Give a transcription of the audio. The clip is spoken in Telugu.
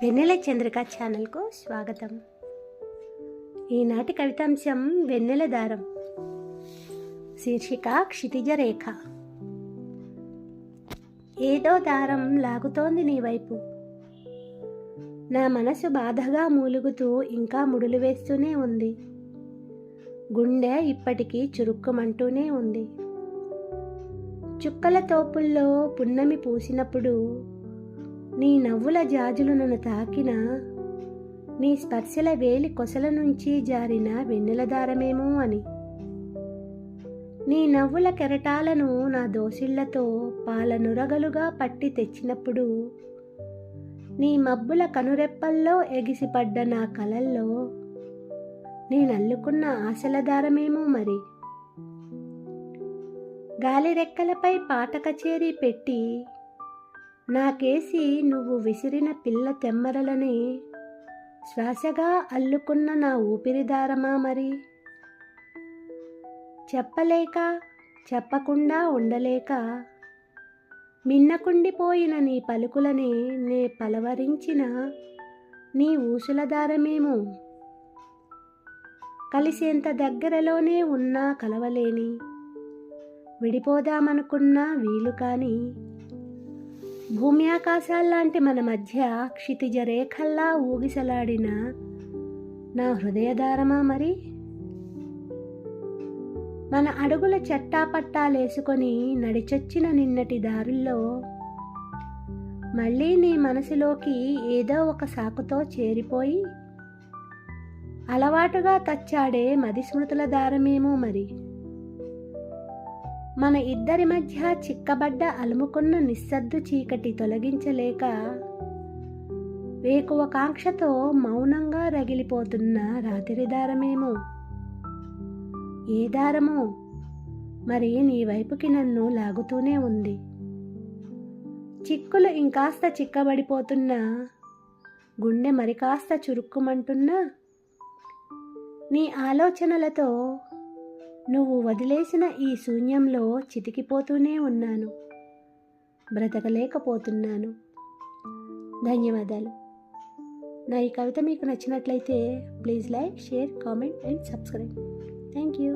వెన్నెల చంద్రిక ఛానల్కు స్వాగతం. ఈనాటి కవితాంశం వెన్నెల దారం. శీర్షిక క్షితిజ రేఖ. ఏదో దారం లాగుతోంది నీ వైపు. నా మనసు బాధగా మూలుగుతూ ఇంకా ముడులు వేస్తూనే ఉంది. గుండె ఇప్పటికీ చురుక్కుమంటూనే ఉంది. చుక్కల తోపుల్లో పున్నమి పూసినప్పుడు నీ నవ్వుల జాజులు నన్ను తాకిన, నీ స్పర్శల వేలి కొసల నుంచి జారిన వెన్నెల దారమేమో అని. నీ నవ్వుల కెరటాలను నా దోసిళ్లతో పాల నురగలుగా పట్టి తెచ్చినప్పుడు, నీ మబ్బుల కనురెప్పల్లో ఎగిసిపడ్డ నా కలల్లో నేనల్లుకున్న ఆశల దారమేమో మరి. గాలి రెక్కలపై పాట కచేరీ పెట్టి నాకేసి నువ్వు విసిరిన పిల్ల తెమ్మరలని శ్వాసగా అల్లుకున్న నా ఊపిరి దారమా మరి. చెప్పలేక చెప్పకుండా ఉండలేక మిన్నకుండిపోయిన నీ పలుకులని నే పలవరించిన నీ ఊసుల దారమేమో. కలిసేంత దగ్గరలోనే ఉన్నా కలవలేని, విడిపోదామనుకున్నా వీలు కాని భూమి ఆకాశాల్లాంటి మన మధ్య క్షితిజ రేఖల్లా ఊగిసలాడిన నా హృదయదారమా మరి. మన అడుగుల చట్టాపట్టాలేసుకొని నడిచొచ్చిన నిన్నటి దారుల్లో మళ్ళీ నీ మనసులోకి ఏదో ఒక సాకుతో చేరిపోయి అలవాటుగా తచ్చాడే మది స్మృతుల దారమేమో మరి. మన ఇద్దరి మధ్య చిక్కబడ్డ అలుముకున్న నిస్సద్దు చీకటి తొలగించలేక వేకువ కాంక్షతో మౌనంగా రగిలిపోతున్న రాత్రి దారమేమో. ఏ దారమో మరి నీ వైపుకి నన్ను లాగుతూనే ఉంది. చిక్కులు ఇంకాస్త చిక్కబడిపోతున్నా, గుండె మరి కాస్త చురుక్కుమంటున్నా, నీ ఆలోచనలతో నువ్వు వదిలేసిన ఈ శూన్యంలో చితికిపోతూనే ఉన్నాను, బ్రతకలేకపోతున్నాను. ధన్యవాదాలు. నా ఈ కవిత మీకు నచ్చినట్లయితే please like, share, comment and subscribe. Thank you.